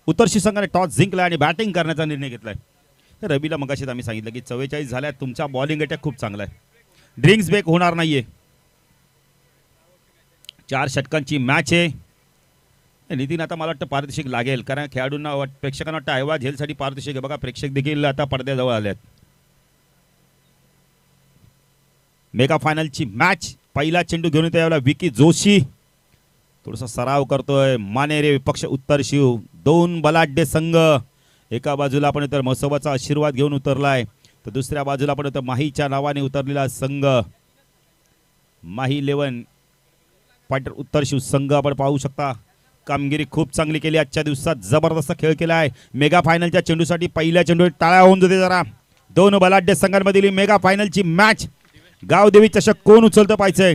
उत्तरशी संघाने टॉस जिंकला आणि बॅटिंग करण्याचा निर्णय घेतलाय. तर रवीला मगाशीच आम्ही सांगितलं की 44 झाल्या, तुमचा बॉलिंग अटॅक खूप चांगला आहे, ड्रिंक्स ब्रेक होणार नाहीये. 4 षटकांची मॅच आहे. नितीन आता मला वाटतं पारितोषिक लागेल, कारण खेळाडूंना प्रेक्षकांना वाटतं ऐवा झेलसाठी पारितोषिक आहे. बघा प्रेक्षक देखील आता पडद्याजवळ आले आहेत. मेगा फायनलची मॅच. पहिला चेंडू घेऊन येतो यावेळेला विकी जोशी. थोडासा सराव करतोय मानेरे विपक्ष उत्तर शिव. 2 बलाढ्य संघ. एका बाजूला आपण तर मसोबाचा आशीर्वाद घेऊन उतरलाय, तर दुसऱ्या बाजूला आपण तर माहीच्या नावाने उतरलेला संघ माही 11 फायटर उत्तर शिव संघ आपण पाहू शकता. कामगिरी खूप चांगली केली आजच्या दिवसात, जबरदस्त खेळ केला आहे. मेगा फायनलच्या चेंडूसाठी पहिल्या चेंडू टाळ्या होऊन जाते जरा. 2 बलाढ्य संघांमधील मेगा फायनलची मॅच. गावदेवी चषक कोण उचलतं पाहायचंय.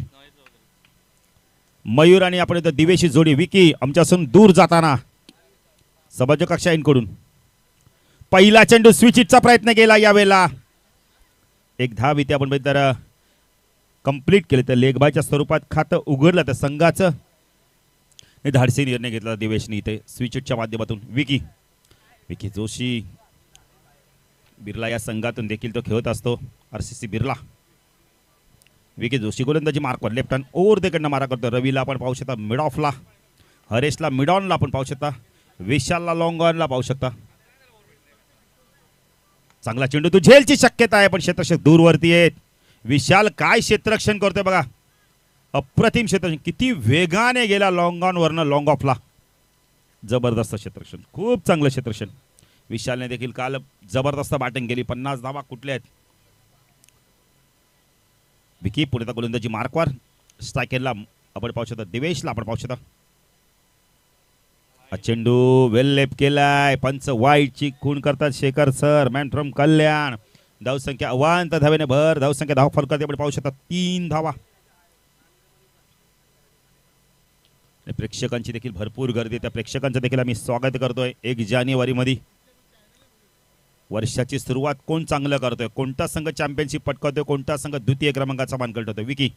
मयूर आणि आपण इथं दिवेशी जोडी. विकी आमच्यापासून दूर जाताना सभाजक कक्षाईंकडून पहिला चेंडू स्विच हिटचा प्रयत्न केला यावेळेला. एक धाव इथे आपण तर कंप्लीट केले, तर लेग बायच्या स्वरूपात खातं उघडलं तर संघाचं. धाडसी निर्णय घेतला दिवेशनी इथे स्विच हिटच्या माध्यमातून. विकी जोशी बिर्ला या संघातून देखील तो खेळत असतो. RCC बिर्ला. विकी जोशी गोलंदाजी मार्कवर लेफ्ट हँड ओव्हर देकडनं मारा करतो. रवीला आपण पाहू शकता मिड ऑफला, हरेशला मिड ऑनला आपण पाहू शकता, विशालला लॉंग ऑनला पाहू शकता. चांगला चेंडू, तू झेलची शक्यता आहे पण क्षेत्ररक्षक दूरवरती आहेत. विशाल काय क्षेत्ररक्षण करतोय बघा, अप्रतिम क्षेत्ररक्षण. किती वेगाने गेला लॉंग ऑन वरनं लॉंग ऑफला. जबरदस्त क्षेत्ररक्षण, खूप चांगलं क्षेत्ररक्षण. विशालने देखील काल जबरदस्त बॅटिंग केली. 50 धावा कुठल्या आहेत. विकी पुढे गोलंदाजी मार्कवर. स्ट्रायकरला आपण पाहू शकता, दिवेशला आपण पाहू शकता. चेंडू वेल लेप केलाय. पंच वाईटची खूण करतात शेखर सर, मॅन फ्रॉम कल्याण. धावसंख्या अवांत धावेने भर. धावसंख्या धाव फलकात आपण पाहू शकता 3 धावा. प्रेक्षकांची देखील भरपूर गर्दी. त्या प्रेक्षकांचं देखील आम्ही स्वागत करतोय. 1 जानेवारीमध्ये वर्षाची सुरुवात कोण चांगलं करतोय, कोणता संघ चॅम्पियनशिप पटकावतोय, कोणता संघ द्वितीय क्रमांकाचा मानकट होतोय. विकी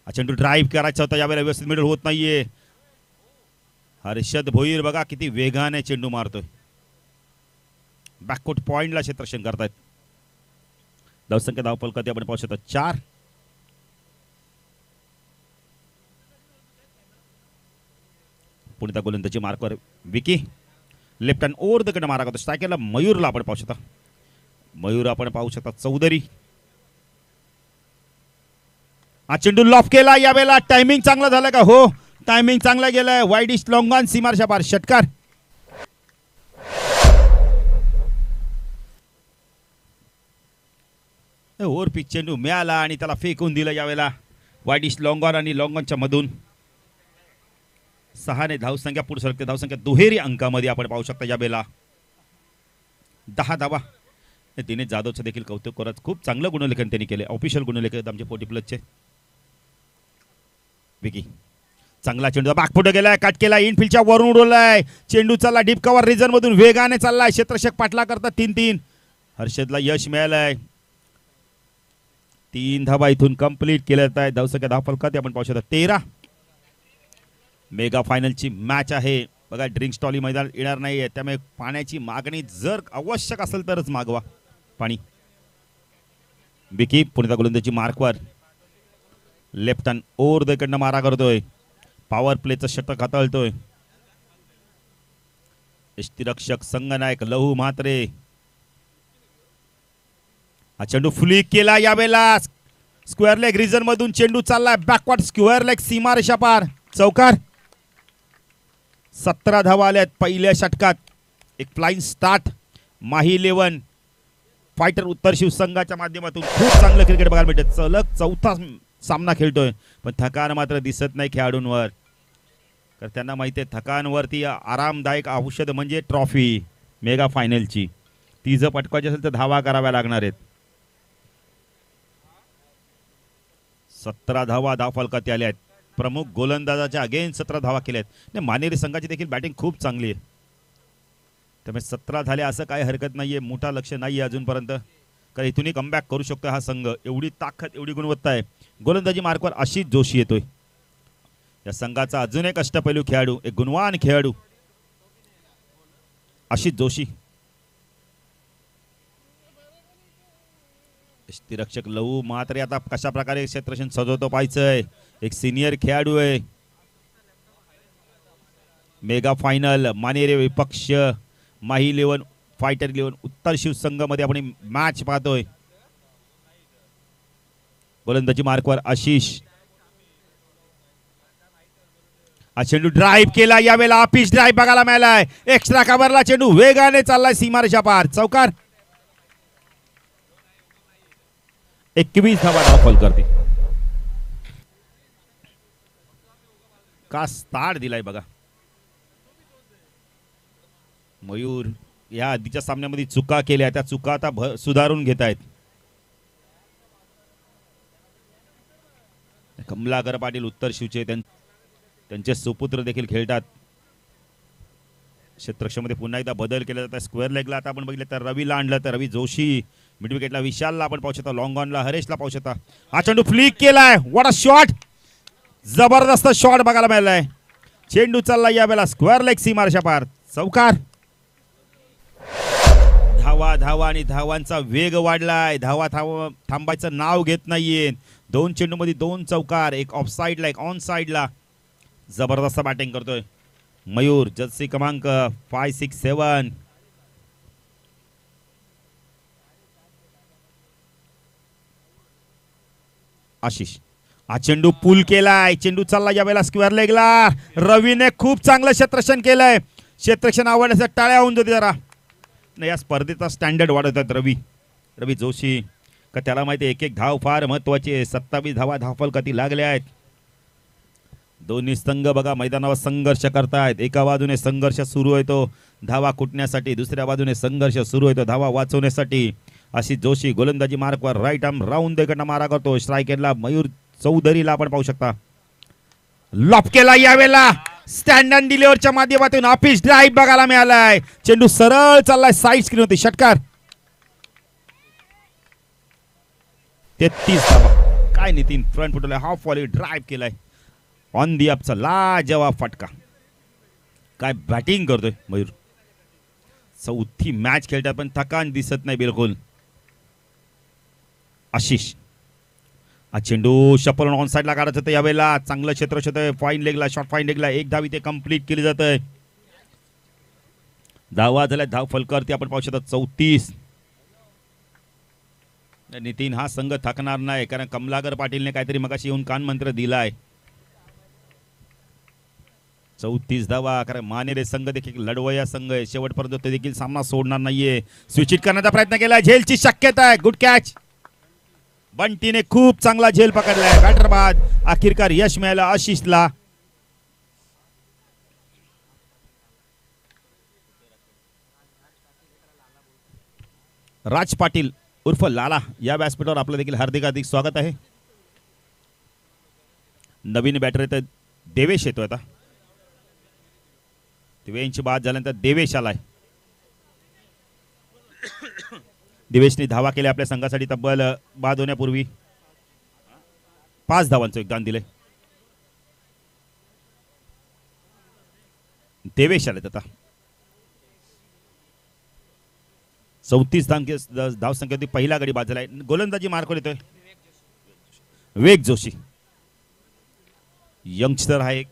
चेंडू ड्राईव्ह करायचा होता, यावेळेला व्यवस्थित मिडल होत नाहीये. हर्षद भोईर बघा किती वेगाने चेंडू मारतोय. बॅककोट पॉइंटला क्षेत्ररक्षण करतायत. धावसंख्या धाव फलकात आपण पाहू शकता 4. पुढे गोलंदाजी मार्कवर Vicky left hand over the कडे मारा करतो. स्ट्रायकरला मयूरला आपण पाहू शकता. मयूर आपण पाहू शकता चौधरी. हा चेंडू लॉफ केला यावेळेला. टायमिंग चांगला झाला का? हो, टायमिंग चांगला गेलाय. वाईड इस्ट लॉंग ऑन सीमारच्या पार षटकार. ओव्हर पिच चेंडू मिळाला आणि त्याला फेकून दिलं यावेळेला. वाईड इस्ट लॉंग ऑन आणि लॉंग ऑनच्या मधून 6 धावसंख्या पुढे सरकते. धावसंख्या दुहेरी अंकामध्ये आपण पाहू शकता यावेळेला. 10 धावा. दिनेश जाधवचं देखील कौतुक करत खूप चांगलं गुणलेखन त्यांनी केले. ऑफिशियल गुणलेखन आमचे 40+ विकी चांगला चेंडू बॅकफुट गेलाय, कट केला, इनफिल्डच्या वरून उडवलाय. चेंडू चालला डीप कव्हर रिजन मधून वेगाने चाललाय. क्षेत्ररक्षक पाठला करतात 3-3. हर्षदला यश मिळालंय. 3 धावा इथून कंप्लीट केल्या जात आहेत. धावसंख्या धाव फलकात आपण पाहू शकता 13. मेगा फायनलची मॅच आहे बघा. ड्रिंक स्टॉली मैदान येणार नाहीये, त्यामुळे पाण्याची मागणी जर आवश्यक असेल तरच मागवा पाणी. विकी पुढे गोलंदाजी मार्कवर लेफ्ट हँड ओव्हर द कडनं मारा करतोय. पॉवर प्लेचं षटक हाताळतोय यष्टीरक्षक संघनायक लहू म्हात्रे. हा चेंडू फ्लिक केला यावेळेला. स्क्वेअर लेग रिजन मधून चेंडू चाललाय बॅकवर्ड स्क्वेअर लेग सीमारेषा पार. चौकार. 17 धावा आल्यात पहिल्या षटकात. एक फ्लाइंग स्टार्ट माही 11 फायटर उत्तर शिव संघाच्या माध्यमातून. खूप चांगलं क्रिकेट बघायला मिळते. सलग 4था सामना खेळतोय, पण थकान मात्र दिसत नाही खेळाडूंवर. तर त्यांना माहिती आहे थकांवरती आरामदायक औषध म्हणजे ट्रॉफी मेगा फायनलची. ती जर पटकायची असेल तर धावा कराव्या लागणार आहेत. 17 धावा धाव फलकात आल्या आहेत. प्रमुख गोलंदाजाच्या अगेन 17 धावा केल्यात. नाही, मानेरी संघाची देखील बॅटिंग खूप चांगली आहे, त्यामुळे 17 झाले असं काही हरकत नाहीये. मोठा लक्ष नाहीये अजूनपर्यंत, कारण इथूनही कमबॅक करू शकतो हा संघ. एवढी ताकद, एवढी गुणवत्ता आहे. गोलंदाजी मार्कवर आशिष जोशी येतोय. या संघाचा अजून एक अष्टपैलू खेळाडू, एक गुणवान खेळाडू. आशिष जोशी, यष्टीरक्षक लहू मात्र आता कशा प्रकारे क्षेत्ररक्षण सजवतो पाहायचंय. एक सिनियर खेळाडू आहे. मेगा फायनल मानेरे विपक्ष माही 11 फायटर 11 उत्तर शिव संघामध्ये आपण मॅच पाहतोय. गोलंदाजी मार्कवर आशिष. हा चेंडू ड्राईव्ह केला. यावेळेला आपिस ड्राईव्ह बघायला मिळालाय. एक्स्ट्रा कव्हरला चेंडू वेगाने चाललाय सीमारेषा पार. चौकार. 21 धावा फॉल करते. का स्टार्ट दिलाय बघा. मयूर या आधीच्या सामन्यामध्ये चुका केल्या, त्या चुका आता सुधारून घेत आहेत. कमलाकर पाटील उत्तर शिवचे त्यांचे सुपुत्र देखील खेळतात. क्षेत्ररक्षणामध्ये पुन्हा एकदा बदल केला जातात. स्क्वेअर लेगला आता आपण बघितलं तर रवीला आणलं, तर रवी जोशी. मिड विकेटला विशालला आपण पाहू शकता. लॉंग ऑनला हरेशला पाहू शकता. हा चेंडू फ्लिक केलाय. What a shot. जबरदस्त शॉट बघायला मिळालाय. चेंडू चालला यावेळेला स्क्वेअर लेग सीमारेषा पार. चौकार. धावा धावा आणि धावांचा वेग वाढलाय. धावा थांबायचं नाव घेत नाहीये. 2 चेंडूमध्ये 2 चौकार. एक ऑफ साईडला एक ऑन साईडला. जबरदस्त बॅटिंग करतोय मयूर. जर्सी क्रमांक 567. आशिष. हा चेंडू पुल केलाय. चेंडू चालला यावेळेला स्क्वेअर लेगला. रवीने खूप चांगलं क्षेत्ररक्षण केलंय. क्षेत्ररक्षण आवडण्यासाठी टाळ्या होऊन जाते जरा. या स्पर्धेचा स्टँडर्ड वाढवतात रवी जोशी. का त्याला माहिती एक एक धाव फार महत्वाची आहे. 27 धावा धावफलकाती लागल्या आहेत. दोन्ही संघ बघा मैदानावर संघर्ष करतायत. एका बाजूने संघर्ष सुरू आहे तो धावा कुटण्यासाठी, दुसऱ्या बाजूने संघर्ष सुरू आहे तो धावा वाचवण्यासाठी. आशिष जोशी गोलंदाजी मार्कवर राईट आर्म राऊंड देकडनं मारा करतो. स्ट्रायकरला मयूर चौधरीला आपण पाहू शकता. लॉप केला यावेळेला. स्टँड अँड डिलिव्हरच्या माध्यमातून ऑफिस ड्राईव्ह बघायला मिळालाय. चेंडू सरळ चाललाय. साईड स्क्रीन होती. षटकार. 33 धावा. काय नितीन फ्रंट फुटला. हाफ वॉली ड्राईव्ह केलाय. ऑन दी अपचा लाजवाब फटका. काय बॅटिंग करतोय मयूर. चौथी मॅच खेळतात पण थकान दिसत नाही बिलकुल. आशिष. हा चेंडू शपल ऑन साईडला काढत होतं यावेळेला. चांगलं क्षेत्र फाईन लेगला शॉर्ट फाईन लेगला. एक धाव इथे कंप्लीट केली जात आहे. धावा झाल्या. धाव फलकावरती आपण पाहू शकता 34. नितीन हा संघ थकणार नाही कारण कमलाकर पाटीलने काहीतरी मगाशी येऊन कानमंत्र दिलाय. 34 धावा. कारण मानेरे संघ देखील लढवया संघ आहे. शेवटपर्यंत ते देखील सामना सोडणार नाहीये. स्विच हिट करण्याचा प्रयत्न केला. झेलची शक्यता आहे. Good catch. बंटीने खूप चांगला झेल पकडलाय. बॅटर बाद. अखेरकार यश मिळालं आशिषला. राज पाटील उर्फ लाला या व्यासपीठावर आपलं देखील हार्दिक स्वागत आहे. नवीन बॅटर येत देवेश येतोय आता. दिवेशची बाद झाल्यानंतर देवेश आलाय. दिवेशने धावा केल्या आपल्या संघासाठी. तब्बल बाद होण्यापूर्वी 5 धावांचं योगदान दिले. देवेश आलेत आता. 34 धावसंख्येवरती पहिला गडी बाद झालाय. गोलंदाजी मार्कवर येतोय विवेक जोशी. यंगस्टर आहे.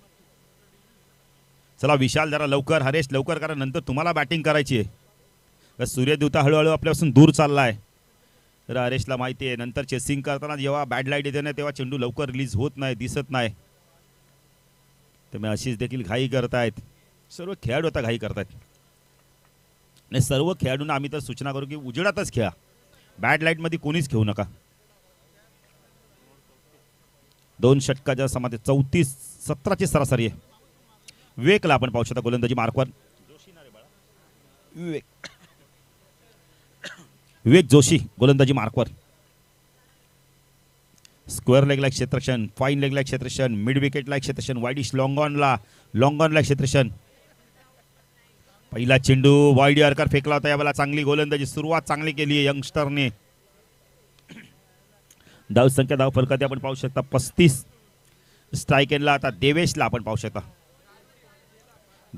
चला विशाल जरा लवकर. हरेश लवकर करा. नंतर तुम्हाला बॅटिंग करायची आहे. सूर्यदेवता हळूहळू आपल्यापासून दूर चाललाय. तर हरेशला माहिती आहे नंतर चेसिंग करताना जेव्हा बॅड लाईट येते ना तेव्हा चेंडू लवकर रिलीज होत नाही, दिसत नाही. त्यामुळे अशीच देखील घाई करतायत. सर्व खेळाडू आता घाई करतायत. आणि सर्व खेळाडूंना आम्ही तर सूचना करू की उजेडातच खेळा. बॅड लाईटमध्ये कोणीच खेळू नका. 2 षटकाच्या समाधी 34-17 सरासरी आहे. विवेकला आपण पाहू शकता गोलंदाजी मार्कवर. विवेक जोशी गोलंदाजी मार्कवर. स्क्वेअर लेगला क्षेत्ररक्षण, फाईन लेगला क्षेत्ररक्षण, मिड विकेटला क्षेत्ररक्षण, वाईडिश लॉंग ऑनला क्षेत्ररक्षण. पहिला चेंडू वाईड यॉर्कर फेकला होता यावेळेला. चांगली गोलंदाजी सुरुवात चांगली केली आहे यंगस्टरने. धावसंख्या धाव फलकात आपण पाहू शकता 35. स्ट्राईक एंडला आता देवेशला आपण पाहू शकता.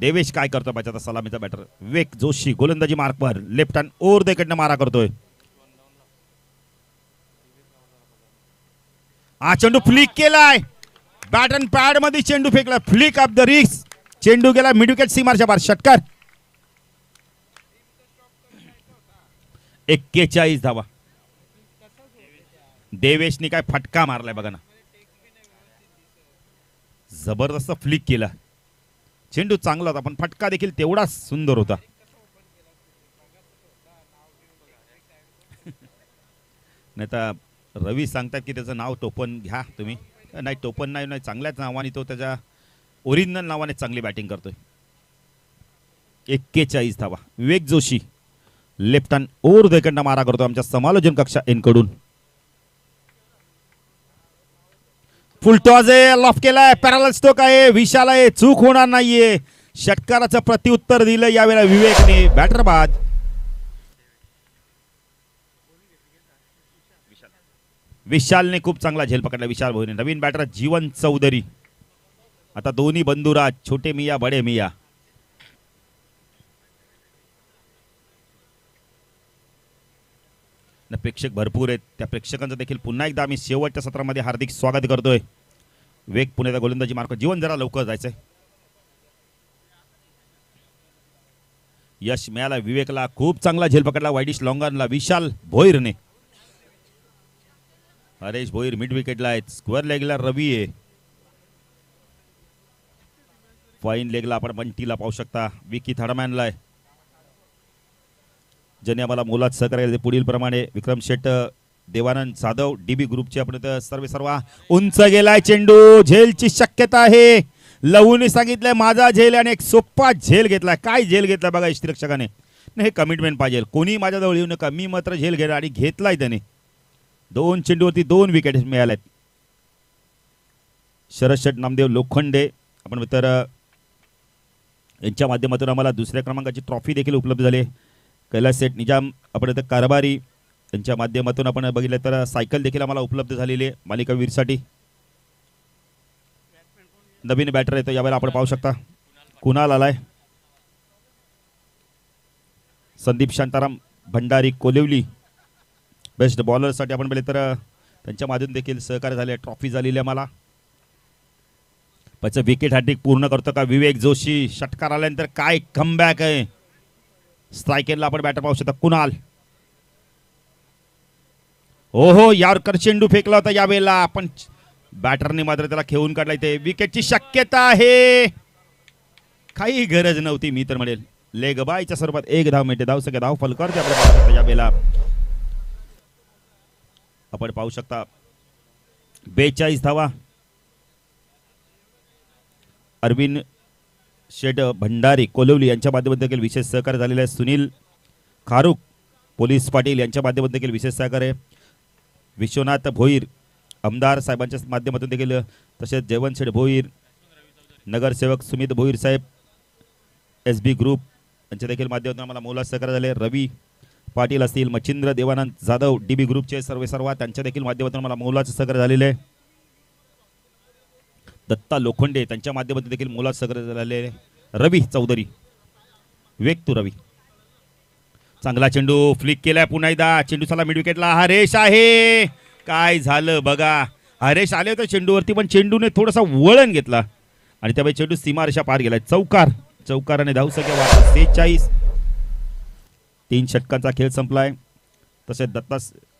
देवेश काय करतो पाहिजे आता सलामीचा बॅटर विवेक जोशी गोलंदाजी मार्कवर लेफ्ट हँड ओव्हर द कडनं मारा करतोय. हा चेंडू फ्लिक केलाय. बॅट अँड पॅड मध्ये चेंडू फेकला. फ्लिक ऑफ द रिक्स. चेंडू गेला मिड विकेट सीमारच्या बाहेर. षटकार. 41 धावा. देवेशने काय फटका मारलाय बघा ना. जबरदस्त फ्लिक केला. चेंडू चांगला होता पण फटका देखील तेवढाच सुंदर होता. नाही तर रवी सांगतात की त्याचं नाव टोपन घ्या तुम्ही. नाही टोपन नाही चांगल्याच नावाने तो त्याच्या ओरिजिनल नावाने चांगली बॅटिंग करतोय. 41 धावा. Vivek Joshi left hand over the कडनं मारा करतो आमच्या समालोचन कक्षा एनकडून. फुल टॉस आहे. लॉफ केलाय. पॅरल स्टोक आहे. विशाल आहे. चूक होणार नाहीये. षटकाराचं प्रत्युत्तर दिलं यावेळेला विवेकने. बॅटर बाद. विशालने खूप चांगला झेल पकडला. विशाल भोईर. नवीन बॅटर जीवन चौधरी. आता दोन्ही बंधुराज छोटे मिया बडे मिया. प्रेक्षक भरपूर आहेत. त्या प्रेक्षकांचं देखील पुन्हा एकदा आम्ही शेवटच्या सत्रामध्ये हार्दिक स्वागत करतोय. वेग पुण्याचा गोलंदाजी मार्क. जीवन जरा लवकर जायचंय. यश मिळाला विवेकला. खूप चांगला झेल पकडला वाईडिश लॉंगॉनला विशाल भोईरने. हरेश भोईर मिड विकेटला आहेत. स्क्वेअर लेगला रवी आहे. फाईन लेगला आपण बंटीला पाहू शकता. विकी थर्डमॅनला आहे. ज्याने आम्हाला मोलात सहकार्य पुढील प्रमाणे विक्रम शेट देवानंद जाधव डीबी ग्रुपचे आपण सर्व उंच गेलाय चेंडू. झेलची शक्यता आहे. लवूने सांगितलंय माझा झेल आणि एक सोप्पा झेल घेतलाय. काय झेल घेतला बघा यष्टिरक्षकाने. हे कमिटमेंट पाहिजे. कोणी माझ्याजवळ येऊ नका. मी मात्र झेल घेणार आणि घेतलाय त्याने. 2 चेंडूवरती 2 विकेट मिळाल्यात. शरद शेठ नामदेव लोखंडे आपण तर यांच्या माध्यमातून आम्हाला दुसऱ्या क्रमांकाची ट्रॉफी देखील उपलब्ध झाली. कैलास सेठ निजाम आपण इथं कारभारी यांच्या माध्यमातून आपण बघितलं तर सायकल देखील आम्हाला उपलब्ध झालेली आहे मालिकावीरसाठी. नवीन बॅटर येतो यावेळेला आपण पाहू शकता. कुणाल आलाय. संदीप शांताराम भंडारी कोलिवली बेस्ट बॉलरसाठी आपण बघितलं तर त्यांच्या माध्यमातून देखील सहकार्य झाले. ट्रॉफी झालेली आहे मला. त्याचं विकेट हॅट्रिक पूर्ण करतो का विवेक जोशी. षटकार आल्यानंतर काय कमबॅक आहे. स्ट्रायकेरला आपण बॅटर पाहू शकता कुणाल. ओहो यावर चेंडू फेकला होता यावेळेला पण बॅटरने मात्र त्याला खेळून काढला. इथे विकेटची शक्यता आहे. काही गरज नव्हती मी तर म्हणेल. लेग बायच्या स्वरूपात 1 धाव मिळते. धाव सगळ्या धाव फलकर यावेळेला आपण पाहू शकता. 42 धावा. अरविंद शेठ भंडारी कोलवली यांच्या माध्यमातून देखील विशेष सहकार्य झालेले आहे. सुनील खारुक पोलीस पाटील यांच्या माध्यमातून देखील विशेष सहकार्य. विश्वनाथ भोईर आमदार साहेबांच्या माध्यमातून देखील. तसेच जयवंत शेठ भोईर नगरसेवक सुमित भोईर साहेब SB ग्रुप यांच्या देखील माध्यमातून आम्हाला मोलाचे सहकार्य झाले. रवी पाटील असतील मच्छिंद्र देवानंद जाधव DB ग्रुपचे सर्व त्यांच्या देखील माध्यमातून मला मोलाचे सहकार्य झालेले आहे. दत्ता लोखंडे त्यांच्या माध्यमातून देखील मोलाचे सहकार्य झालेले. रवी चौधरी विवेक तू रवी. चांगला चेंडू फ्लिक केलाय पुन्हा एकदा. चेंडू चला मिड विकेटला. हरेश आहे. काय झालं बघा. हरेश आले होते चेंडूवरती पण चेंडूने थोडासा वळण घेतला आणि त्यामुळे चेंडू सीमारेषा पार गेलाय. चौकाराने धाव संख्या 46. 3 षटकांचा खेळ संपलाय. तसेच दत्ता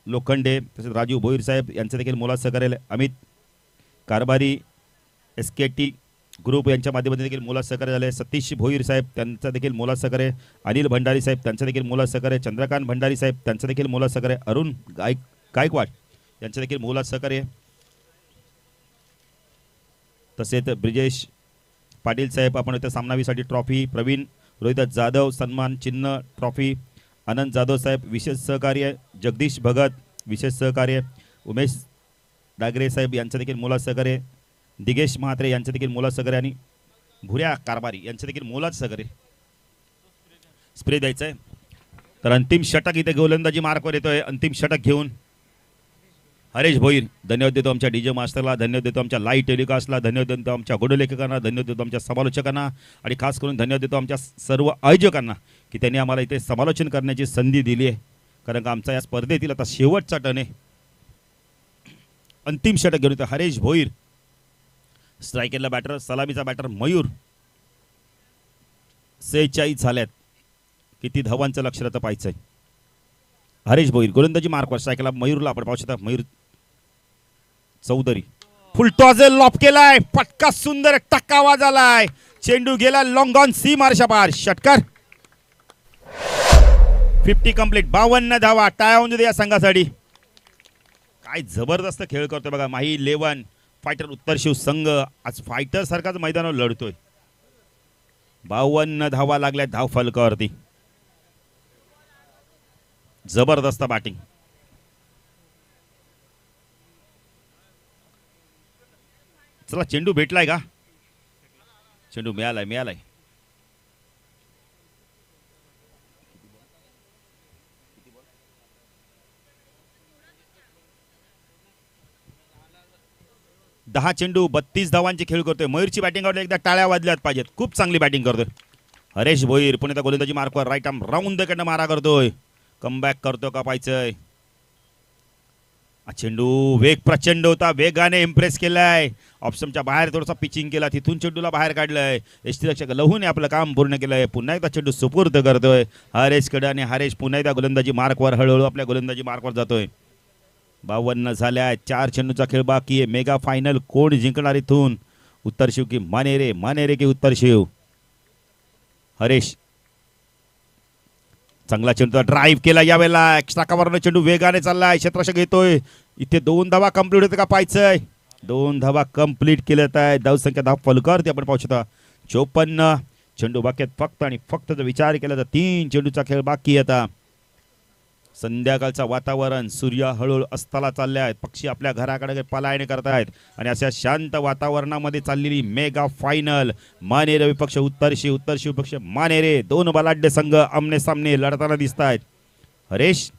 लोखंडे तसेच राजीव भोईर साहेब यांचे देखील मोलाचे सहकार्य. अमित कारभारी SKT ग्रुप यांच्या माध्यमातून देखील मोलाचे सहकार्य झाले. सतीश भोईर साहेब त्यांचा देखील मोलाचे सहकार्य. अनिल भंडारी साहेब त्यांचा देखील मोलाचे सहकार्य. चंद्रकांत भंडारी साहेब त्यांचा देखील मोलाचे सहकार्य. अरुण गायकवाड यांचं देखील मोलाचे सहकार्य. तसेच ब्रिजेश पाटील साहेब आपण इथे सामनावीसाठी ट्रॉफी. प्रवीण रोहित जाधव सन्मान चिन्ह ट्रॉफी. आनंद जाधव साहेब विशेष सहकार्य. जगदीश भगत विशेष सहकार्य. उमेश डागरे साहेब यांचं देखील मोलाचे सहकार्य. दिगेश म्हात्रे यांचं देखील मोलाचे सहकार्य आणि भुऱ्या कारभारी यांचं देखील मोलाचे सहकार्य. स्प्रे द्यायचं आहे तर अंतिम षटक इथे गोलंदाजी मार्कवर येतोय. अंतिम षटक घेऊन हरेश भोईर धन्यवाद देतो आमच्या डीजे मास्टरला, धन्यवाद देतो आमच्या लाईव्ह टेलिकास्टला, धन्यवाद देतो आमच्या गुणलेखकांना, धन्यवाद देतो आमच्या समालोचकांना आणि खास करून धन्यवाद देतो आमच्या सर्व आयोजकांना की त्यांनी आम्हाला इथे समालोचन करण्याची संधी दिली आहे. कारण का आमचा या स्पर्धेतील आता शेवटचा टर्न आहे. अंतिम षटक घेऊन येतो हरेश भोईर. स्ट्रायकेला बॅटर, सलामीचा बॅटर मयूर. 46 झाल्यात. किती धावांचं लक्ष राहतं पाहायचं आहे. हरेश भोईर गोलंदाजी मार्कवर. स्ट्रायकेला मयूरला आपण पाहू शकता. मयूर चौधरी फुलटॉस लॉप केलाय. पटका सुंदर टक्का वाजलाय. चेंडू गेला लॉंग ऑन सी मार्शा पार. षटकार 50 कंप्लीट. 52 धावा. टाळ्या होऊन या संघासाठी. काय जबरदस्त खेळ करतोय बघा माही 11 फायटर उत्तर शिव संघ. आज फायटर सारखाच मैदानावर लढतोय. 52 धावा लागल्या धाव फलकावरती. जबरदस्त बॅटिंग. चला चेंडू भेटलाय का? चेंडू मिळालाय. दहा चेंडू 32 धावांची खेळ करतोय. मयूरची बॅटिंग आवडली. एकदा टाळ्या वाजल्यात पाहिजेत. खूप चांगली बॅटिंग करतोय हरेश भोईर. पुणे गोलंदाजी मार्कवर राईट आर्म राऊंड कडनं मारा करतोय. कमबॅक करतो का पाहायचंय. चेंडू वेग प्रचंड होता. वेगाने इम्प्रेस केलाय. ऑप्शनच्या बाहेर थोडासा पिचिंग केला. तिथून चेंडूला बाहेर काढलंय. यष्टीरक्षक लहूने आपलं काम पूर्ण केलंय. पुन्हा एकदा चेंडू सुपूर्द करतोय हरेशकडे आणि हरेश पुन्हा एकदा गोलंदाजी मार्कवर हळूहळू आपल्या गोलंदाजी मार्कवर जातोय. 52 झाल्या. 4 चेंडूचा खेळ बाकी आहे. मेगा फायनल कोण जिंकणार इथून? उत्तर शिव की मानेरे की उत्तर शिव? हरेश चांगला चेंडूचा ड्राईव्ह केला. यावेळेला एक्स्ट्रा कव्हरने चेंडू वेगाने चाललाय. क्षेत्ररक्षक येतोय. इथे 2 धावा कंप्लीट होते का पाहायचंय. 2 धावा कंप्लीट केल्यात आहे. धावसंख्या धाव फलकावरती आपण पाहू शकता 54. चेंडू बाकी फक्त आणि फक्त जर विचार केला तर 3 चेंडूचा खेळ बाकी आता. संध्याकाळचा वातावरण. सूर्य हळूहळू अस्ताला चालले आहेत. पक्षी आपल्या घराकडे पलायन करतायत आणि अशा शांत वातावरणामध्ये चाललेली मेगा फायनल. मानेरे विपक्ष उत्तर शिव विपक्ष मानेरे. 2 बलाढ्य संघ आमने सामने लढताना दिसत आहेत. हरेश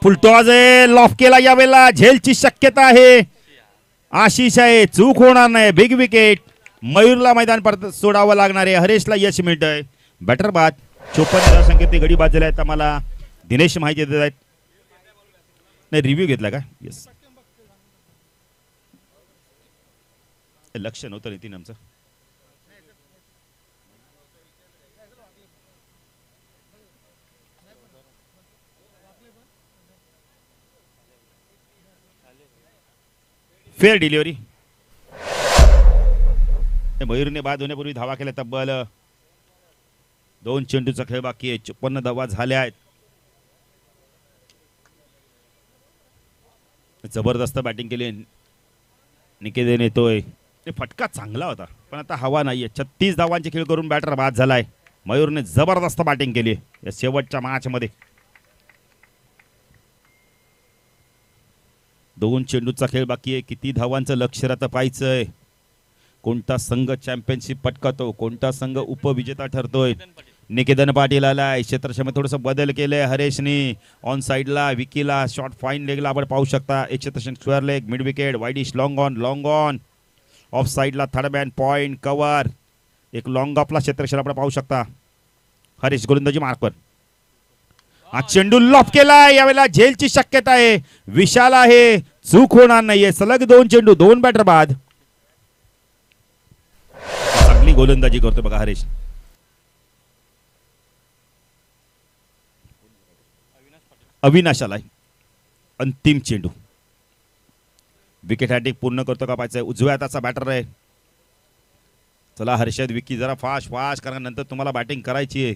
फुलटॉस लॉफ केला. यावेळेला झेलची शक्यता आहे. आशिष आहे. चूक होणार नाही. Big wicket. मयूरला मैदान परत सोडावं लागणार आहे. हरेशला यश मिळतंय. बॅटर बाद. 54 संख्येत गडी बाद झाले आहेत. आम्हाला दिनेश माहिती देत आहेत. नाही रिव्ह्यू घेतला का? येस लक्ष नव्हतं नितीन आमचं. Fair delivery. मयूरने बाद होण्यापूर्वी धावा केल्या. तब्बल 2 चेंडूचा खेळ बाकी आहे. 54 धावा झाल्या आहेत. जबरदस्त बॅटिंग केली. निकेतन येतोय. फटका चांगला होता पण आता हवा नाहीये. 36 धावांचे खेळ करून बॅटर बाद झालाय. मयूरने जबरदस्त बॅटिंग केली या शेवटच्या मॅच मध्ये. 2 चेंडूचा खेळ बाकी आहे. किती धावांचं लक्ष राहतं पाहायचंय. कोणता संघ चॅम्पियनशिप पटकावतो, कोणता संघ उपविजेता ठरतोय. निकेतन पाटील आलाय. क्षेत्रक्षेत्रात थोडंसं बदल केलंय हरेशनी. ऑन साईडला विकीला शॉर्ट फाईन लेगला आपण पाहू शकता. एक क्षेत्रक्षेत्र square leg mid wicket wideish long on. Off साईडला थर्ड मॅन पॉईंट कव्हर. एक लॉंग ऑफला क्षेत्रक्षेत्र आपण पाहू शकता. हरेश गोलंदाजी मार्कवर. हा चेंडू लॉफ केलाय. यावेळेला झेलची शक्यता आहे. विशाल आहे. चूक होणार नाहीये. सलग 2 चेंडू 2 बॅटर बाद. चांगली गोलंदाजी करतो बघा हरेश. अविनाश आलाय. अंतिम चेंडू. विकेट हॅटिक पूर्ण करतो का पाहायचंय. उजव्या हाताचा बॅटर आहे. चला हर्षद विकी जरा फास्ट कारण नंतर तुम्हाला बॅटिंग करायची आहे.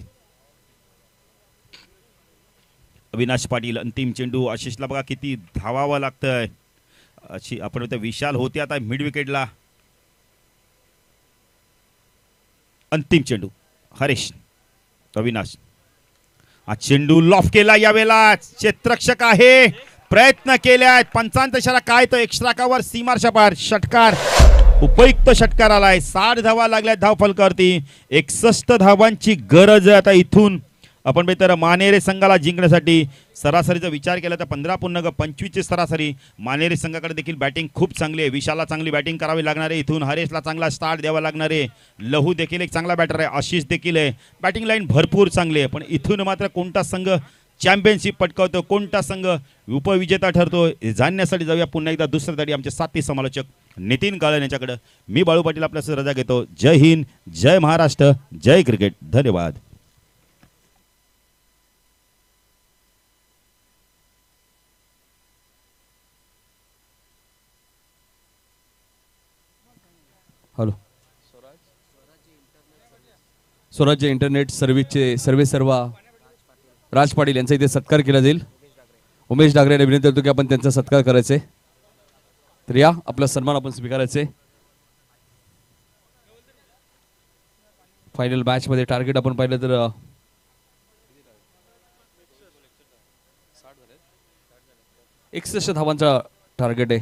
अविनाश पाटील अंतिम चेंडू. आशिषला बघा किती धावावं लागतंय. अशी आपण विशाल होते आता मिड विकेटला. अंतिम चेंडू हरेश. अविनाश हा चेंडू लॉफ केला. यावेळेला क्षेत्ररक्षक आहे. प्रयत्न केले. पंचांचा इशारा काय तो एक्स्ट्रा कव्हर सीमारच्या पार. षटकार उपयुक्त षटकार आलाय. 60 धावा लागल्या धाव फलकावरती. 61 धावांची गरज आहे आता इथून आपण तर मानेरे संघाला जिंकण्यासाठी सरासरीचा विचार केला तर 15.25 सरासरी. मानेरे संघाकडे देखील बॅटिंग खूप चांगली आहे. विशालला चांगली बॅटिंग करावी लागणार आहे. इथून हरेशला चांगला स्टार्ट द्यावा लागणार आहे. लहू देखील एक चांगला बॅटर आहे. आशिष देखील आहे. बॅटिंग लाईन भरपूर चांगली आहे. पण इथून मात्र कोणता संघ चॅम्पियनशिप पटकावतो, कोणता संघ उपविजेता ठरतो हे जाणण्यासाठी जाऊया पुन्हा एकदा दुसऱ्या आमचे साथी समालोचक नितीन काळन यांच्याकडे. मी बाळू पाटील आपल्यास रजा घेतो. जय हिंद, जय महाराष्ट्र, जय क्रिकेट. धन्यवाद. हॅलो, स्वराज्य इंटरनेट सर्व्हिसचे सर्वेसर्वा राज पाटील यांचा इथे सत्कार केला जाईल. उमेश डागरे यांना विनंती करतो की आपण त्यांचा सत्कार करायचे. तर या आपला सन्मान आपण स्वीकारायचे. फायनल मॅच मध्ये टार्गेट आपण पाहिलं तर 61 धावांचा टार्गेट आहे.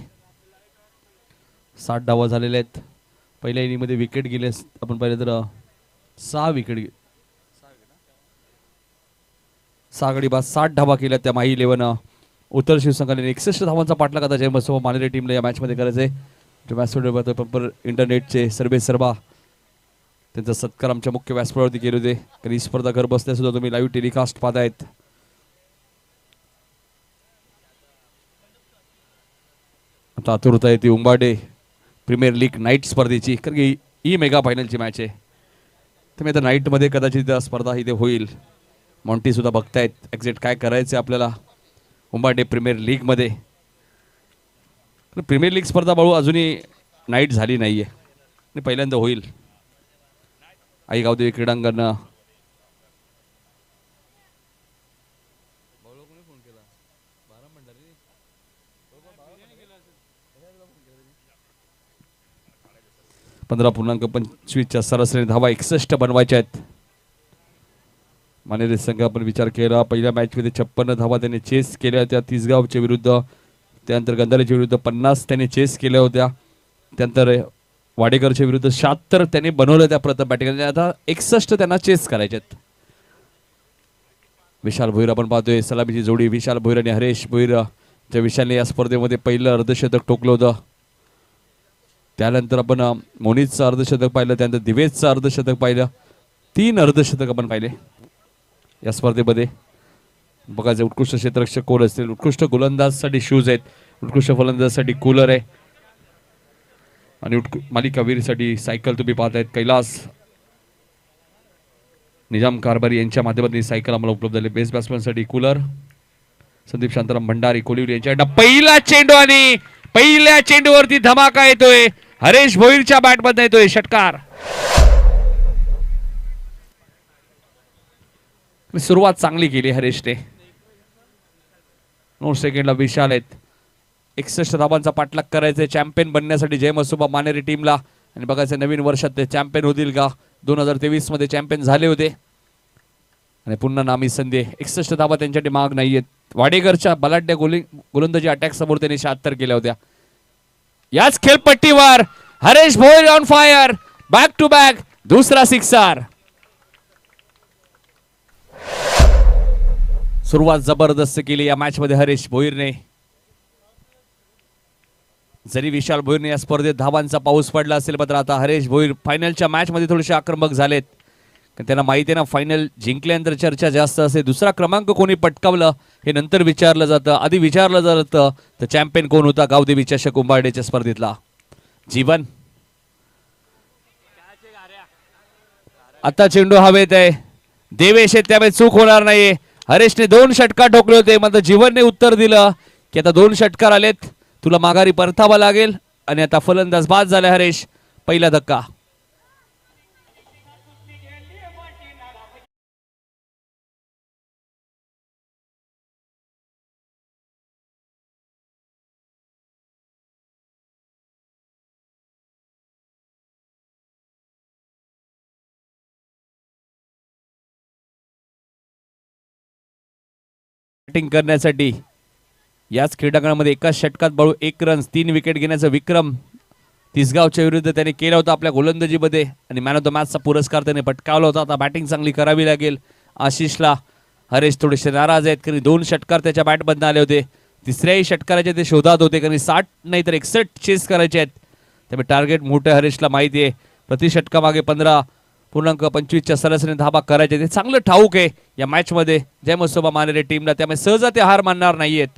60 धावा झालेल्या आहेत. पहिल्या इनिंग मध्ये विकेट गेले आपण पाहिलं तर 6 विकेट, 6 गडी बाद 60 धावा केल्या त्या माही 11 उत्तर शिवसंघाने 61 धावांचा पाठलाग आता जयमसोबा मानेरे टीमला या मॅच मध्ये करायचे. प्रॉपर इंटरनेटचे सर्वे सर्वा त्यांचा सत्कार आमच्या मुख्य व्यासपीठावरती केले होते. कारण स्पर्धा घर बसल्या सुद्धा तुम्ही लाईव्ह टेलिकास्ट पाहतायत. आता आतुरता येते उंबाडे प्रीमियर लीग नाईट स्पर्धेची, कारण की ही मेगा फायनलची मॅच आहे. तर मी आता नाईटमध्ये कदाचित स्पर्धा इथे होईल. मॉन्टी सुद्धा बघतायत एक्झॅक्ट काय करायचं आपल्याला उंबाडे प्रीमियर लीगमध्ये. प्रीमियर लीग स्पर्धा बाळू अजूनही नाईट झाली नाही आहे आणि पहिल्यांदा होईल. आई गावदेवी क्रीडांगण .25 सरासरी धावा 61 बनवायच्या आहेत. मानेरे संघ आपण विचार केला पहिल्या मॅच मध्ये 56 धावा त्याने चेस केल्या होत्या तिसगावच्या विरुद्ध. त्यानंतर गंधारेच्या विरुद्ध 50 त्याने चेस केल्या होत्या. त्यानंतर वाडेकरच्या विरुद्ध 76 त्याने बनवलं त्या प्रथम बॅटिंग. आता 61 त्यांना चेस करायच्यात. विशाल भोईर आपण पाहतोय सलामीची जोडी विशाल भोईर आणि हरेश भोईर. ज्या विशालने या स्पर्धेमध्ये पहिलं अर्धशतक ठोकलं होतं. त्यानंतर आपण मोनीतचं अर्धशतक पाहिलं. त्यानंतर दिवेशचं अर्धशतक पाहिलं. 3 अर्धशतक आपण पाहिले या स्पर्धेमध्ये. बघा जे उत्कृष्ट क्षेत्ररक्षक कोण असतील, उत्कृष्ट गोलंदाजसाठी शूज आहेत, उत्कृष्ट फलंदाजसाठी कूलर आहे आणि मालिकावीरसाठी सायकल तुम्ही पाहतायत. कैलास निजाम कारभारी यांच्या माध्यमातून सायकल आम्हाला उपलब्ध झाली. बेस्ट बॅट्समॅनसाठी कूलर. संदीप शांताराम भंडारी कोलिवली यांच्याकडे पहिला चेंडू आणि पहिल्या चेंडूवरती धमाका येतोय. हरेश भोईरच्या बॅटमध्ये येतोय षटकार. सुरुवात चांगली केली हरेशने. 9 सेकंडला विशाल आहेत. 61 धावांचा पाठलाग करायचे चॅम्पियन बनण्यासाठी जय मसोबा मानेरे टीमला. आणि बघायचं नवीन वर्षात ते चॅम्पियन होतील का. 2023 मध्ये चॅम्पियन झाले होते आणि पुन्हा नामी संधी. 61 धावा त्यांच्यासाठी माग नाहीयेत. वाडेकरच्या बलाढ्य गोलंदाजी अटॅक समोर त्यांनी 76 केल्या होत्या. याच खेळपट्टीवर Haresh Bhoir on fire. Back to back दुसरा सिक्सर. सुरुवात जबरदस्त केली या मॅच मध्ये हरेश भोईरने. जरी विशाल भोईरने या स्पर्धेत धावांचा पाऊस पडला असेल मात्र आता हरेश भोईर फायनलच्या मॅच मध्ये थोडेसे आक्रमक झालेत. त्यांना माहिती आहे ना फायनल जिंकल्यानंतर चर्चा जास्त असते. दुसरा क्रमांक कोणी पटकावलं हे नंतर विचारलं जातं. आधी विचारलं जातं तर चॅम्पियन कोण होता गावदेवी चषक उंबारडेच्या स्पर्धेतला. जीवन आता चेंडू हवेत आहे. देवेश आहेत त्यामुळे चूक होणार नाही. हरेशने 2 षटकार ठोकले होते मात्र जीवनने उत्तर दिलं की आता 2 षटकार आलेत तुला माघारी परतावा लागेल. आणि आता फलंदाज बाद झाला हरेश. पहिला धक्का. बॅटिंग करण्यासाठी याच क्रीडांगणामध्ये एकाच षटकात बाळू 1 रन 3 विकेट घेण्याचा विक्रम तिसगावच्या विरुद्ध त्याने केला होता आपल्या गोलंदाजीमध्ये. आणि मॅन ऑफ द मॅचचा पुरस्कार त्याने पटकावला होता. आता बॅटिंग चांगली करावी लागेल आशिषला. हरेश थोडेसे नाराज आहेत कारण 2 षटकार त्याच्या बॅटमधून आले होते. तिसऱ्याही षटकाराच्या ते शोधात होते कारण 60 नाही तर 61 चेस करायचे आहेत. त्यामुळे टार्गेट मोठे हरेशला माहिती आहे. प्रति षटकामागे 15.25च्या सरासरीने धाबा करायचे. ते चांगलं ठाऊक आहे या मॅचमध्ये जय मसोबा मानेरे टीमला. त्यामुळे सहज ते हार मानणार नाहीयेत.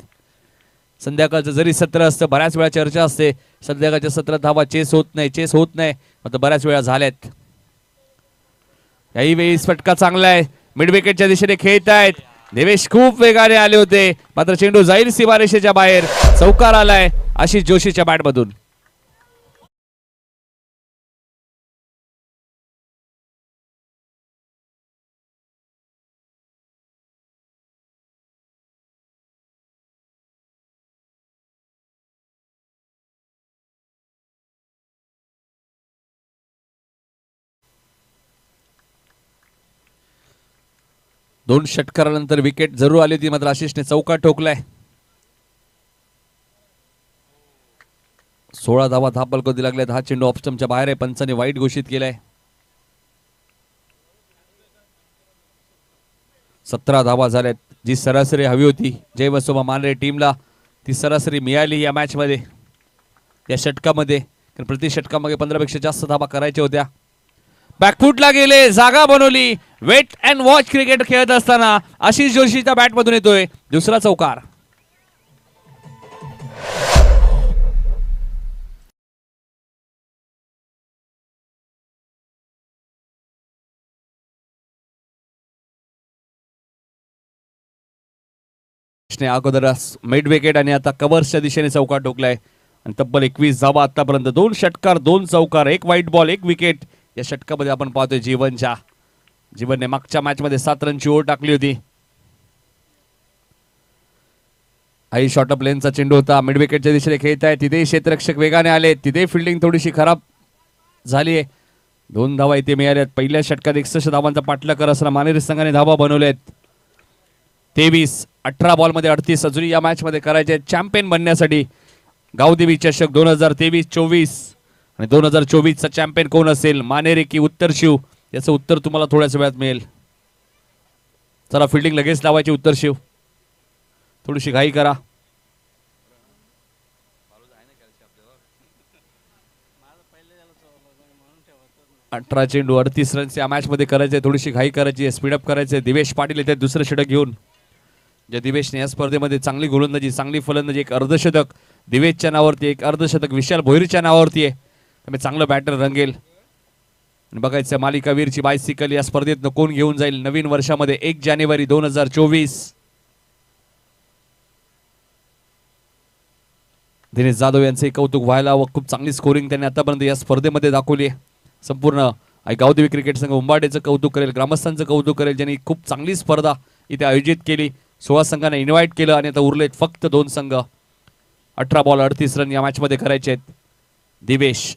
संध्याकाळचं जरी सत्र असतं बऱ्याच वेळा चर्चा असते संध्याकाळच्या सत्रात धावा चेस होत नाही आता बऱ्याच वेळा झाल्यात. याही वेळी फटका चांगला आहे. मिड विकेटच्या दिशेने खेळत आहेत. देवेश खूप वेगाने आले होते मात्र चेंडू जाईल सीमारेषेच्या बाहेर. चौकार आलाय आशिष जोशीच्या बॅटमधून. दोन षटकारानंतर विकेट जरूर आली होती मात्र आशिषने चौकार ठोकलाय. 16 धावा धापलकोदी लागल्यात. हा चेंडू ऑफस्टमच्या बाहेर आहे. पंचाने वाईट घोषित केलाय. 17 धावा झाल्यात. जी सरासरी हवी होती जय वसोबा मानरे टीमला ती सरासरी मिळाली या मॅच मध्ये या षटकामध्ये. प्रति षटकामागे 15 पेक्षा जास्त धावा करायच्या होत्या. बॅकफुटला गेले जागा बनवली. वेट अँड वॉच क्रिकेट खेळत असताना आशिष जोशीच्या बॅटमधून येतोय दुसरा चौकार. अगोदर मिड विकेट आणि आता कव्हर्सच्या दिशेने चौकार ठोकलाय आणि तब्बल 21 धावा आतापर्यंत. 2 षटकार 2 चौकार 1 व्हाईट बॉल 1 विकेट या षटकामध्ये आपण पाहतोय जीवनने मागच्या मॅच मध्ये 7 रनची ओढ टाकली होती. आई शॉर्ट ऑफ लेनचा चेंडू होता. मिड विकेटच्या दिशेने खेळत आहे. तिथे क्षेत्ररक्षक वेगाने आले. तिथे फिल्डिंग थोडीशी खराब झाली आहे. 2 धावा इथे मिळाल्यात. पहिल्या षटकात 61 धावांचा पाठलाग करत असताना मानेरी संघाने धावा बनवल्यात. 18 बॉलमध्ये 38 अजूनही या मॅच मध्ये करायचे आहेत चॅम्पियन बनण्यासाठी. गावदेवी चषक 2023-24 आणि 2024चा चॅम्पियन कोण असेल मानेरे की उत्तर शिव याचं उत्तर तुम्हाला थोड्याच वेळात मिळेल. चला फिल्डिंग लगेच लावायची. उत्तर शिव थोडीशी घाई करा. अठरा चेंडू 38 रन्स या मॅच मध्ये करायचे. थोडीशी घाई करायची स्पीडअप करायचे. दिवेश पाटील येते दुसरं षटक घेऊन. ज्या दिवेशने या स्पर्धेमध्ये चांगली गोलंदाजी चांगली फलंदाजी एक अर्धशतक दिवेशच्या नावावरती एक अर्धशतक विशाल भोईरच्या नावावरती आहे. त्यामुळे चांगलं बॅटर रंगेल. आणि बघायचं मालिकावीरची बायसिकल या स्पर्धेत कोण घेऊन जाईल नवीन वर्षामध्ये 1 जानेवारी 2024. दिनेश जाधव यांचे कौतुक व्हायला व खूप चांगली स्कोरिंग त्यांनी आतापर्यंत या स्पर्धेमध्ये दाखवली आहे. संपूर्ण गावदेवी क्रिकेट संघ उंबाडेचं कौतुक करेल ग्रामस्थांचं कौतुक करेल ज्यांनी खूप चांगली स्पर्धा इथे आयोजित केली. 16 संघांना इन्व्हाइट केलं आणि आता उरलेत फक्त 2 संघ. 18 बॉल 38 रन या मॅच मध्ये करायचे आहेत. दिवेश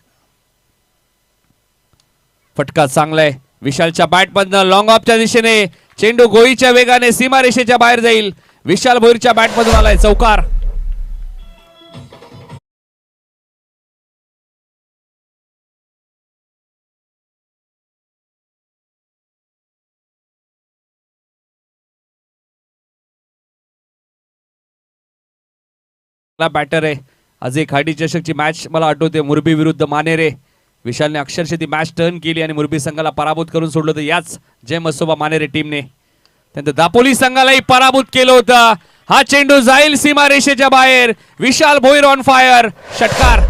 फटका चांगला आहे. विशालच्या बॅटमधनं लॉंग ऑफच्या दिशेने चेंडू गोळीच्या वेगाने सीमारेषेच्या बाहेर जाईल. विशाल भोईरच्या बॅटमधून आलाय चौकार. बॅटर आहे. आज एक खाडी चषकची मॅच मला आठवते मुरबी विरुद्ध मानेरे. विशालने अक्षरशः ती मॅच टर्न केली आणि मुरबी संघाला पराभूत करून सोडलं होतं याच जय मसोबा मानेरे टीमने. त्यानंतर दापोली संघालाही पराभूत केलं होतं. हा चेंडू जाईल सीमारेषेच्या बाहेर. विशाल भोईर ऑन फायर. षटकार.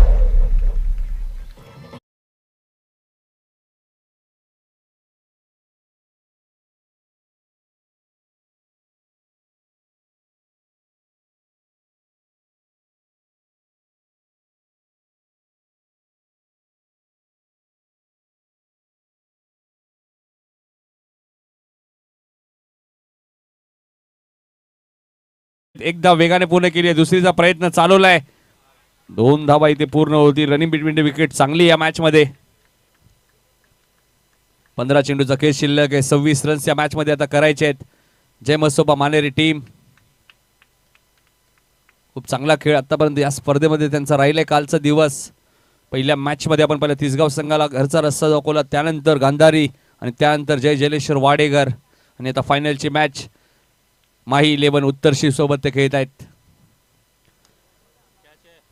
एकदा वेगाने पूर्ण केली आहे. दुसरीचा प्रयत्न चालवलाय. 2 धावा इथे पूर्ण होती. रनिंग बिटवीन द विकेट चांगली या मॅच मध्ये. 15 चेंडूचा खेळ शिल्लक आहे. 26 रन्स या मॅच मध्ये आता करायचे आहेत. जय मसोबा मानेरी टीम खूप चांगला खेळ आतापर्यंत या स्पर्धेमध्ये त्यांचा राहिलाय. कालचा दिवस पहिल्या मॅच मध्ये आपण पहिल्या तिसगाव संघाला घरचा रस्ता दाखवला. त्यानंतर गांधारी आणि त्यानंतर जय जलेश्वर वाडेकर आणि आता फायनलची मॅच माही 11 उत्तरशी सोबत ते खेळत आहेत.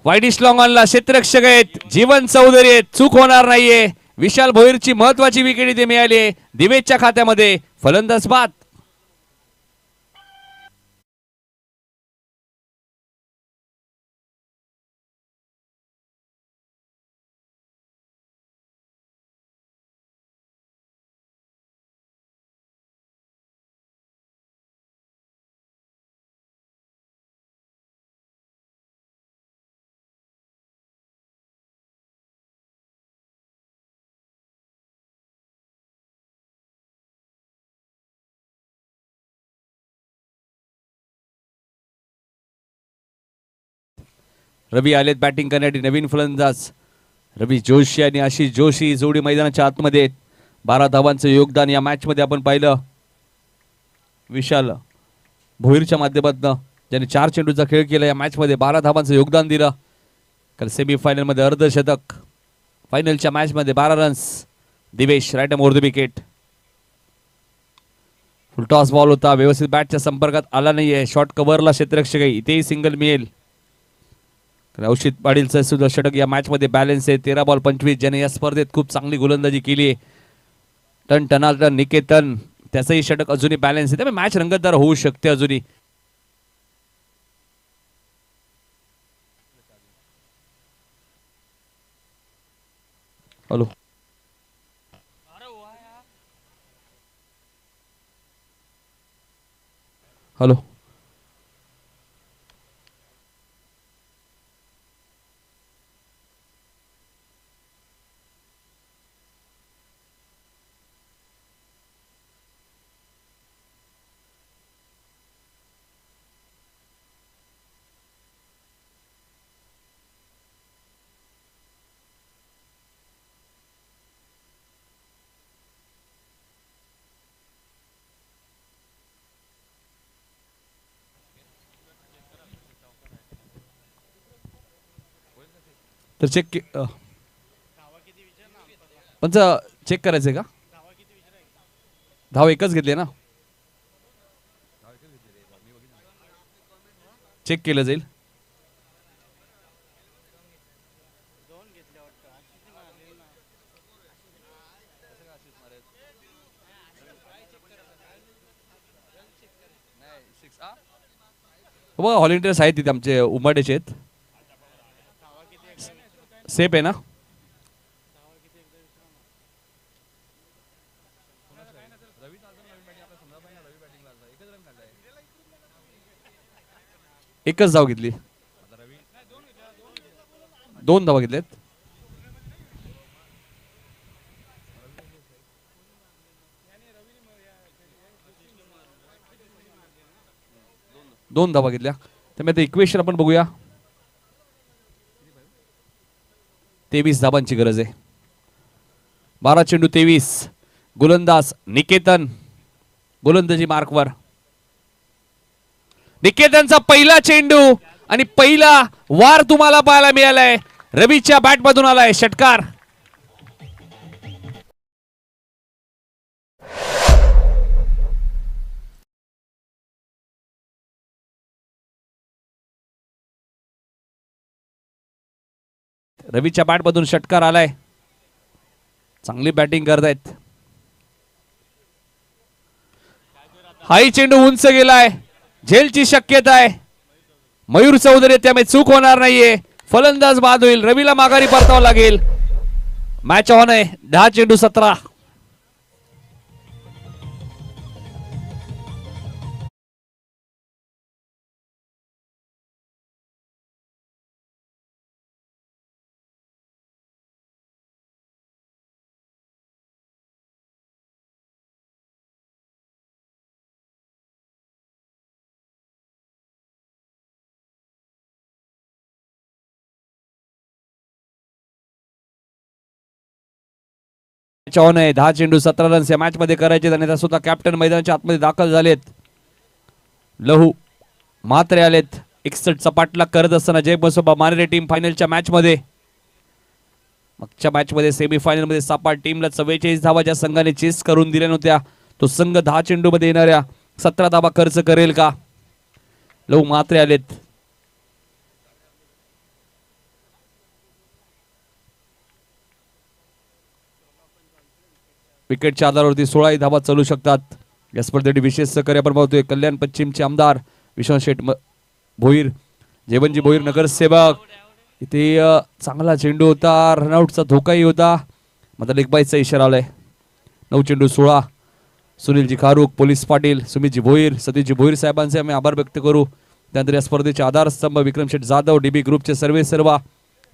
वाईडिश लॉंग ऑनला क्षेत्ररक्षक आहेत जीवन चौधरी आहेत, चूक होणार नाहीये. विशाल भोईरची महत्वाची विकेट इथे मिळाली आहे दिवेशच्या खात्यामध्ये. फलंदाज बाद. रवी आलेत बॅटिंग करण्यासाठी. नवीन फलंदाज रवी जोशी आणि आशिष जोशी जोडी मैदानाच्या आतमध्ये आहेत. 12 धावांचं योगदान या मॅच मध्ये आपण पाहिलं. विशाल भोईरच्या माध्यमातून ज्याने 4 चेंडूचा खेळ केला या मॅच मध्ये 12 धावांचं योगदान दिलं. काल सेमीफायनल मध्ये अर्धशतक, फायनलच्या मॅच मध्ये 12 runs. Divesh right more the wicket. Full toss ball होता, व्यवस्थित बॅटच्या संपर्कात आला नाहीये. शॉर्ट कव्हरला क्षेत्ररक्षक आहे, इथेही सिंगल मिळेल. औषित पाटीलचं सुद्धा षटक या मॅच मध्ये बॅलन्स आहे. 13 बॉल 25 ज्याने या स्पर्धेत खूप चांगली गोलंदाजी केली आहे. टन निकेतन त्याचंही षटक अजूनही बॅलन्स आहे. त्यामुळे मॅच रंगतदार होऊ शकते अजूनही. हॅलो हॅलो तर पंच चेक करायचंय का? धाव एकच घेतले ना, चेक केलं जाईल. बघा व्हॉलेंटियर्स आहेत तिथे आमचे उमाडेचे आहेत. सेफ आहे ना? एकच धाव घेतली, 2 धावा घेतल्यात. दोन धावा घेतल्या. त्यामुळे आता इक्वेशन आपण बघूया. 23 धाबांची गरज आहे. 12 चेंडू 23. गोलंदाज निकेतन गोलंदाजी मार्कवर. निकेतनचा पहिला चेंडू आणि पहिला वार तुम्हाला पाहायला मिळालाय. रवीच्या बॅट मधून आलाय षटकार. रवीच्या बॅट मधून षटकार आलाय. चांगली बॅटिंग करतायत. हाही चेंडू उंच गेलाय, झेलची शक्यता आहे. मयूर चौधरी त्यामुळे चूक होणार नाहीये. फलंदाज बाद होईल. रवीला माघारी परतावं लागेल. मॅच ऑन आहे. 10 चेंडू 17. ऑन आहे. 10 चेंडू 17 रन्स या मॅच मध्ये करायचे आणि सुद्धा कॅप्टन मैदानाच्या आतमध्ये दाखल झालेत. लहू मात्रे आलेत. 61 चा पाठलाग करत असताना जय बसोबा मानेरे टीम फायनलच्या मॅच मध्ये. मागच्या मॅच मध्ये सेमीफायनल मध्ये सापाट टीमला 44 धावा ज्या संघाने चेस करून दिल्या नव्हत्या तो संघ 10 चेंडू मध्ये येणाऱ्या 17 धाबा खर्च करेल का? लव मात्रे आलेत. विकेटच्या आधारावरती 16 धाबा चालू शकतात. या स्पर्धेसाठी विशेष सहकार्य आपण पाहतोय कल्याण पश्चिमचे आमदार विश्वनाथ शेठ भोईर, जेवणजी भोईर नगरसेवक. इथे चांगला चेंडू होता, रनआउटचा धोकाही होता, मात्र लेगबाईचा इशारा आलाय. 9 चेंडू 16. सुनीलजी खारूक, पोलीस पाटील, सुमितजी भोईर, सतीशजी भोईर साहेबांचे आम्ही आभार व्यक्त करू. त्यानंतर या स्पर्धेचे आधारस्तंभ विक्रम शेठ जाधव, डीबी ग्रुपचे सर्वा,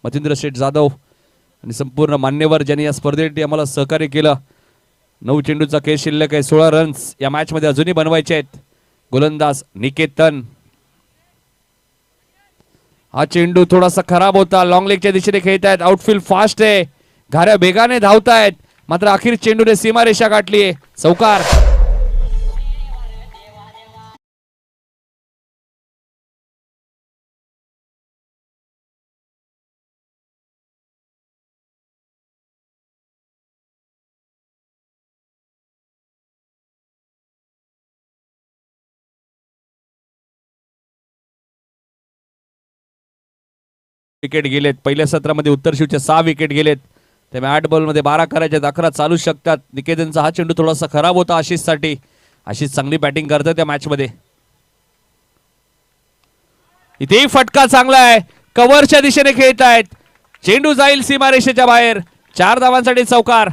मच्छिंद्र शेठ जाधव आणि संपूर्ण मान्यवर ज्यांनी या स्पर्धेसाठी आम्हाला सहकार्य केलं. 9 चेंडूचा खेळ शिल्लक आहे. 16 रन्स या मॅच मध्ये अजूनही बनवायचे आहेत. गोलंदाज निकेतन. हा चेंडू थोडासा खराब होता. लॉंग लेगच्या दिशेने खेळत आहेत. आउटफील्ड फास्ट आहे, घाऱ्या वेगाने धावतायत, मात्र अखेर चेंडूने सीमारेषा गाठली आहे. चौकार. विकेट गेलेत. पहिल्या सत्रामध्ये उत्तर शिवच्या 6 विकेट गेलेत. त्यामुळे 8 बॉलमध्ये 12 करायचे, 11 चालू शकतात. निकेतनचा हा चेंडू थोडासा खराब होता आशिषसाठी. आशिष चांगली बॅटिंग करतोय त्या मॅच मध्ये. इथेही फटका चांगला आहे, कव्हरच्या दिशेने खेळत आहेत. चेंडू जाईल सीमारेषेच्या बाहेर. 4 धावांसाठी चौकार.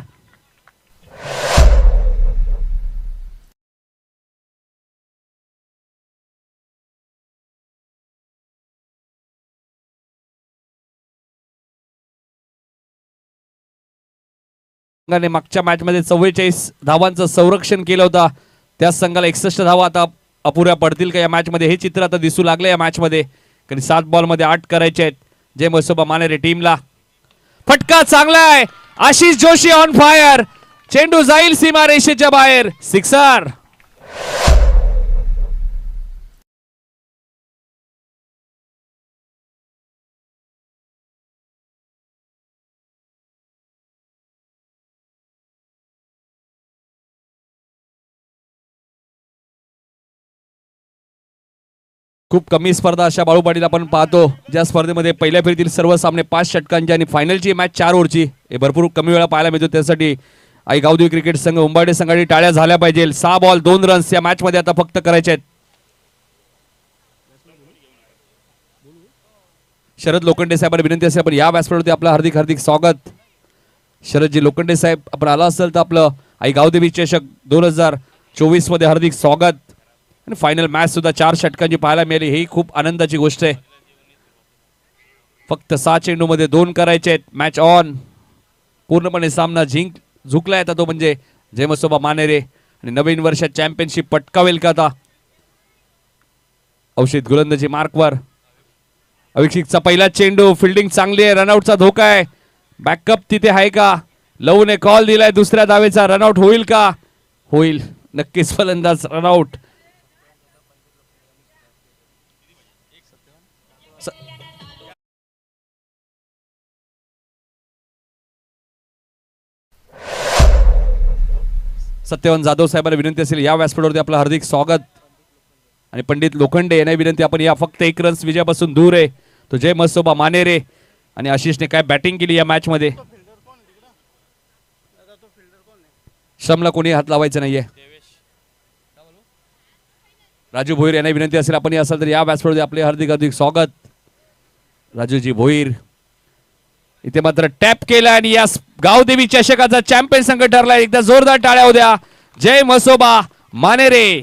संघाने मागच्या मॅच मध्ये 44 धावांचं संरक्षण केलं होतं. त्या संघाला 61 धावा आता अपुऱ्या पडतील का या मॅच मध्ये, हे चित्र आता दिसू लागलं या मॅच मध्ये. कारण 7 बॉल मध्ये 8 करायचे आहेत. जय मसोबा मानेरे टीमला. फटका चांगला आहे. Ashish Joshi on fire. चेंडू जाईल सीमारेषेच्या बाहेर. सिक्सर. खूप कमी स्पर्धा अशा बाळूपाटील आपण पाहतो, ज्या स्पर्धेमध्ये पहिल्या फेरीतील सर्व सामने 5 षटकांचे आणि फायनलची मॅच 4 ओव्हरची. हे भरपूर कमी वेळा पाहायला मिळतो. त्यासाठी आई गावदेवी क्रिकेट संघ उंबाडे संघाने टाळ्या झाल्या पाहिजे. 6 बॉल 2 रन्स या मॅच मध्ये आता फक्त करायचे आहेत. शरद लोखंडे साहेबांना विनंती असेल आपण या व्यासपीठावरती आपलं हार्दिक हार्दिक स्वागत. शरदजी लोखंडे साहेब आपण आला असेल तर आपलं आई गावदेवी चषक 2024 मध्ये हार्दिक स्वागत. आणि फायनल मॅच सुद्धा 4 षटकांची पाहायला मिळाली, ही खूप आनंदाची गोष्ट आहे. फक्त 6 चेंडू मध्ये 2 करायचे आहेत. Match on. पूर्णपणे सामना झुकलाय आता तो म्हणजे जयमसोबा मानेरे. आणि नवीन वर्षात चॅम्पियनशिप पटकावेल का आता. औषध गोलंदाजी मार्कवर. अभिषेकचा पहिला चेंडू. फिल्डिंग चांगली आहे. रनआउटचा धोका आहे. बॅकअप तिथे आहे का. लवने कॉल दिलाय दुसऱ्या धावेचा. रनआउट होईल का. होईल नक्कीच. फलंदाज रनआउट. सत्यवान जाधव साहेबांना विनंती असेल या व्यासपीठावरती आपलं हार्दिक स्वागत. आणि पंडित लोखंडे यांना विनंती आपण या फक्त 1 रन्स विजयापासून दूर आहे. तो जय मसोबा मानेरे. आणि आशिषने काय बॅटिंग केली या मॅच मध्ये. श्रमला कोणी हात लावायचं नाहीये. राजू भोईर यांना विनंती असेल आपण असाल तर या व्यासपीठावरती आपले हार्दिक हार्दिक स्वागत. राजूजी भोईर. इथे मात्र टॅप केला आणि या गावदेवी चषकाचा चॅम्पियन संघ ठरला. एकदा जोरदार टाळ्या होत्या. जय मसोबा मानेरे.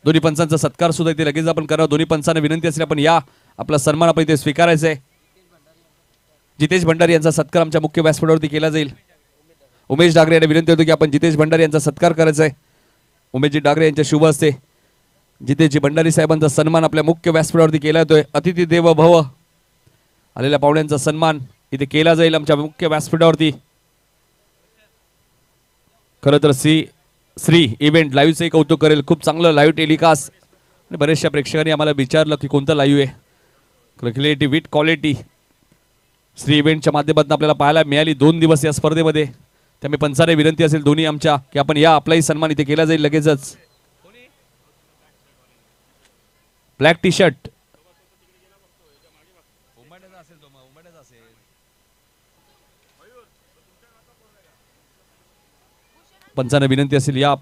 दोन्ही पंचांचा सत्कार सुद्धा इथे लगेच आपण करावं. दोन्ही पंचांना विनंती असेल आपण या आपला सन्मान आपण इथे स्वीकारायचा आहे. जितेश भंडारी यांचा सत्कार आमच्या मुख्य व्यासपीठावरती केला जाईल. उमेश डागरे यांना विनंती होती की आपण जितेश भंडारी यांचा सत्कार करायचा आहे. उमेशजी डागरे यांच्या शुभ हस्ते जितेशजी भंडारी साहेबांचा सन्मान आपल्या मुख्य व्यासपीठावरती केला जातोय. अतिथी देव भव. आलेल्या पाहुण्यांचा सन्मान इथे केला जाईल आमच्या मुख्य व्यासपीठावरती. खरं तर श्री इव्हेंट लाईव्हचंही कौतुक करेल. खूप चांगलं लाईव्ह टेलिकास्ट. आणि बऱ्याचशा प्रेक्षकांनी आम्हाला विचारलं की कोणतं लाईव्ह आहे. क्रिएटिव्ह विथ क्वालिटी श्री इव्हेंटच्या माध्यमातून आपल्याला पाहायला मिळाली 2 दिवस या स्पर्धेमध्ये. त्यामुळे पंचाने विनंती असेल दोन्ही आमच्या की आपण या, आपलाही सन्मान इथे केला जाईल लगेचच. ब्लॅक टी शर्ट पंचाने विनंती असेल या